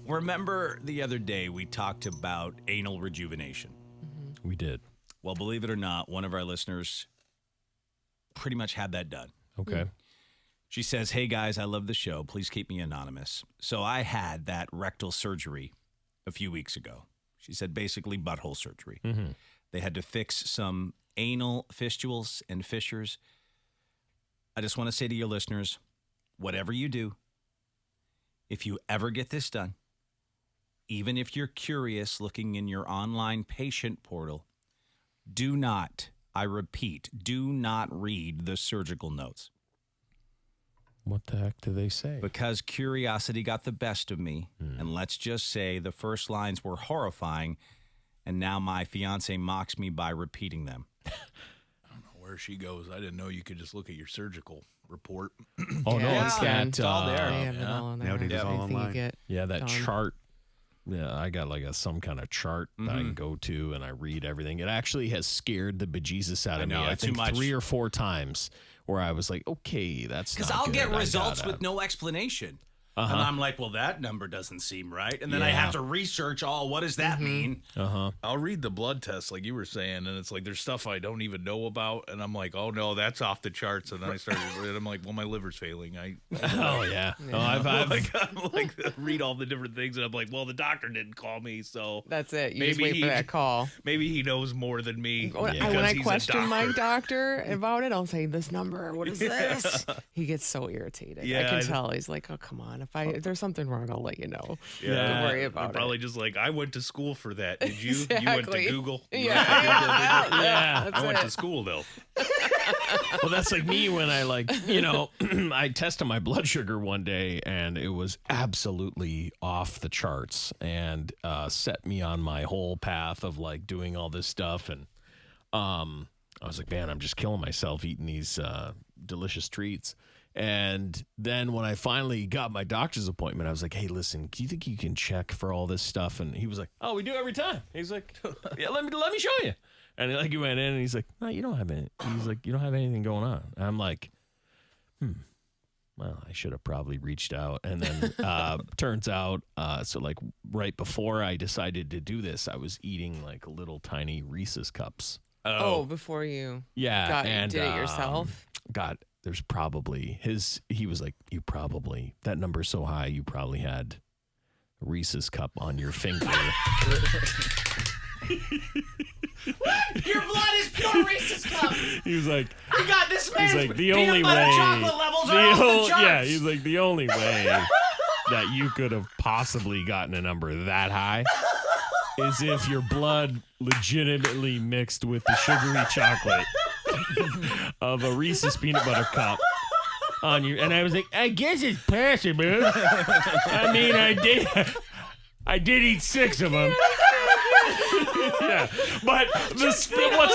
Remember the other day we talked about anal rejuvenation? Mm-hmm. We did. Well, believe it or not, one of our listeners pretty much had that done. Okay. She says, hey, guys, I love the show. Please keep me anonymous. So I had that rectal surgery a few weeks ago. She said basically butthole surgery. Mm-hmm. They had to fix some anal fistulas and fissures. I just want to say to your listeners, whatever you do, if you ever get this done, even if you're curious looking in your online patient portal, do not, I repeat, do not read the surgical notes. What the heck do they say? Because curiosity got the best of me. And let's just say the first lines were horrifying. And now my fiance mocks me by repeating them. I don't know where she goes. I didn't know you could just look at your surgical report. Oh, no, it's that. It's all there. They have it all on there. Nowadays it's all Everything you online. get Yeah, that done. chart. Yeah, I got like some kind of chart that I can go to and I read everything. It actually has scared the bejesus out of me. I too think much. 3 or 4 times where I was like, okay, that's Because not I'll good. get I results gotta- with no explanation. And I'm like, well, that number doesn't seem right. And then I Yeah. have to research what does that mean? I'll read the blood test like you were saying, and it's like there's stuff I don't even know about, and I'm like, oh no, that's off the charts. And then I started, and I'm like, well, my liver's failing. Oh, yeah. No, I've I'm like read all the different things, and I'm like, well, the doctor didn't call me, so That's it. You just Maybe wait for he- that call. maybe he knows more than me. When because I he's a question my doctor. doctor about it, I'll say, this number, what is this? He gets so irritated. Yeah, I can I- tell. He's like, oh, come on. If there's something wrong, I'll let you know. Yeah, Don't worry I'm about probably it. just like, I went to school for that. Did you? You went to Exactly. Google? You Yeah. went to Google? Yeah. That's I went to it. school though. Well, that's like me when I I tested my blood sugar one day and it was absolutely off the charts and set me on my whole path of like doing all this stuff. And I was like, man, I'm just killing myself eating these delicious treats. And then when I finally got my doctor's appointment, I was like, hey, listen, do you think you can check for all this stuff? And he was like, oh, we do every time. He's like, yeah, let me show you. And he went in and he's like, no, you don't have any. He's like, you don't have anything going on. And I'm like, well, I should have probably reached out. And then turns out, so like right before I decided to do this, I was eating like little tiny Reese's cups. Oh, before you Yeah. did it yourself? God, there's probably he was like, that number's so high, you probably had a Reese's cup on your finger. Your blood is pure Reese's cups. He was like, You got this man. he's like, the peanut only butter way. chocolate levels are off the charts. Yeah, he's like, the only way that you could have possibly gotten a number that high is if your blood legitimately mixed with the sugary chocolate of a Reese's peanut butter cup on you. And I was like, I guess it's possible. I mean, I did eat 6 of them. Yeah, but what's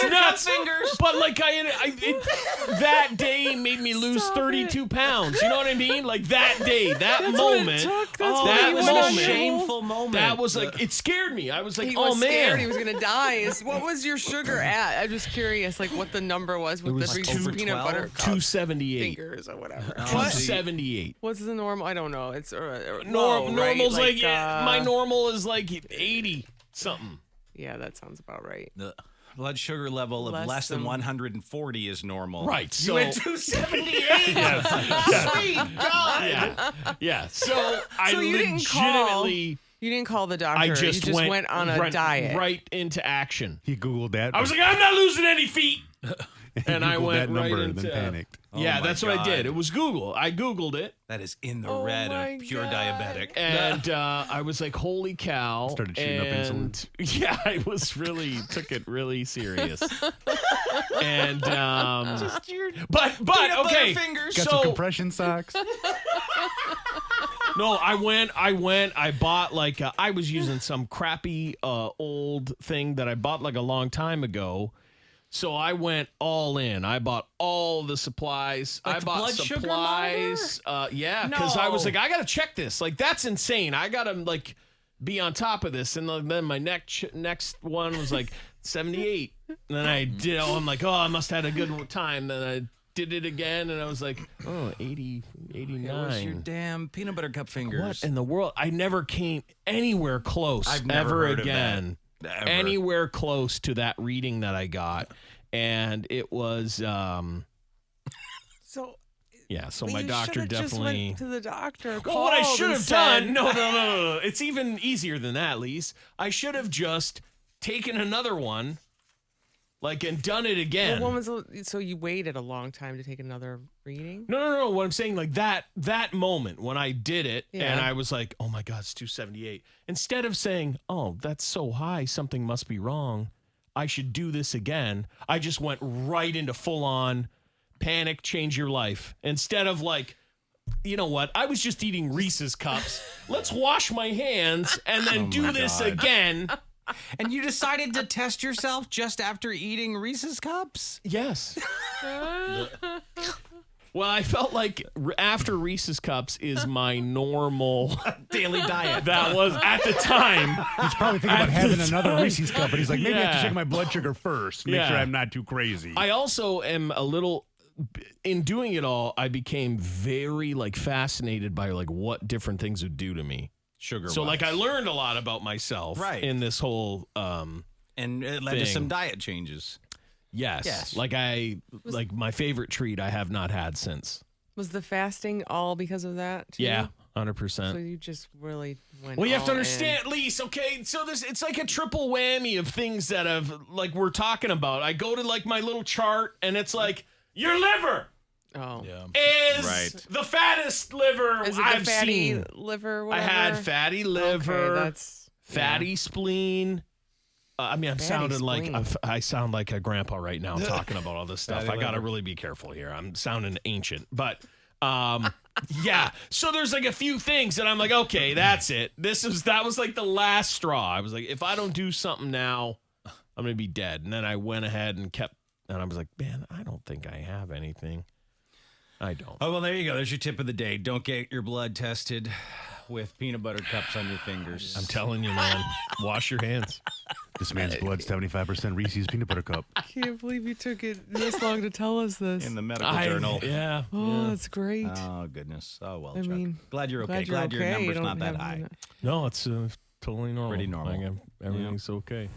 nuts? Fingers. But like that day made me lose 32 pounds. You know what I mean? Like that day, that That's moment, what it took. That's Oh, what that he was went a on your shameful moment. that was like it scared me. I was like, He oh was man, scared he was gonna die. What was your sugar at? I'm just curious, like what the number was with was the Reese's over peanut 12? butter cup 278. fingers or whatever. Oh, What? 278. What's the normal? I don't know. It's Normal's right? like my normal is like 80 something. Yeah, that sounds about right. The blood sugar level of Less less than than- 140 is normal. Right. You So went 278. Sweet God. yeah. So I So you didn't legitimately. You didn't call the doctor. I just, you just went on a diet. right into action. He Googled that. I was like, I'm not losing any feet. And I Googled went that number right and into. then panicked. Yeah, Oh my that's what I did. God. It was Google. I Googled it, That is in the Oh red my of pure God. diabetic. and I was like, "Holy cow!" Started shooting up and, Yeah, I was took it really serious. And but okay, fingers. Got so some compression socks. no, I bought like I was using some crappy old thing that I bought like a long time ago. So I went all in. I bought all the supplies. Like I the bought blood sugar supplies. Yeah, because I was No. like, I gotta check this. Like that's insane. I gotta like be on top of this. And then my next one was like 78. And then I did. I'm like, oh, I must have had a good time. Then I did it again, and I was like, oh, 80, 89. It was your damn peanut butter cup fingers. What in the world? I never came anywhere close I've never ever heard of again. that. Ever. Anywhere close to that reading that I got. And it was, So so my you doctor should've just definitely. went to the doctor. Well, what I called should and have said- done, no. It's even easier than that, Lise. I should have just taken another one, and done it again. Well, so you waited a long time to take another reading? No. What I'm saying, that moment when I did it, Yeah. and I was like, oh my God, it's 278. Instead of saying, oh, that's so high, something must be wrong, I should do this again, I just went right into full on panic, change your life. Instead of you know what? I was just eating Reese's cups. Let's wash my hands and then do this again. And you decided to test yourself just after eating Reese's cups? Yes. Well, I felt like after Reese's cups is my normal Daily diet. That was at the time. He's probably thinking about having another Reese's cup, and he's like, maybe I have to Yeah. check my blood sugar first, make Yeah. sure I'm not too crazy. I also am a little, in doing it all, I became very fascinated by what different things would do to me. Sugar. So I learned a lot about myself Right. in this whole and it led to thing. some diet changes. yes. My favorite treat I have not had since. Was the fasting all because of that? Too? Yeah, So 100%. you just really went. Well, you have to all in. understand, Lise, okay? So it's like a triple whammy of things that have we're talking about. I go to my little chart and it's your liver Oh, is Right. the fattest liver is it I've the fatty seen. liver? I Whatever? had fatty liver, Okay, that's fatty spleen. I'm Fatty sounding spleen. I sound like a grandpa right now talking about all this stuff. Fatty I got to liver. really be careful here. I'm sounding ancient, but yeah. So there's a few things that I'm like, okay, that's it. That was the last straw. I was like, if I don't do something now, I'm gonna be dead. And then I went ahead and I was like, man, I don't think I have anything. I don't. Oh, well, there you go. There's your tip of the day. Don't get your blood tested with peanut butter cups on your fingers. I'm telling you, man. Wash your hands. This man's blood, 75% Reese's peanut butter cup. I can't believe you took it this long to tell us this. in the medical journal. Yeah. Oh, that's great. Oh, goodness. Oh, well, I Chuck. mean, glad you're okay. glad you're Glad your okay. You number's don't not that have high. that. No, it's totally normal. Pretty normal. Everything's okay.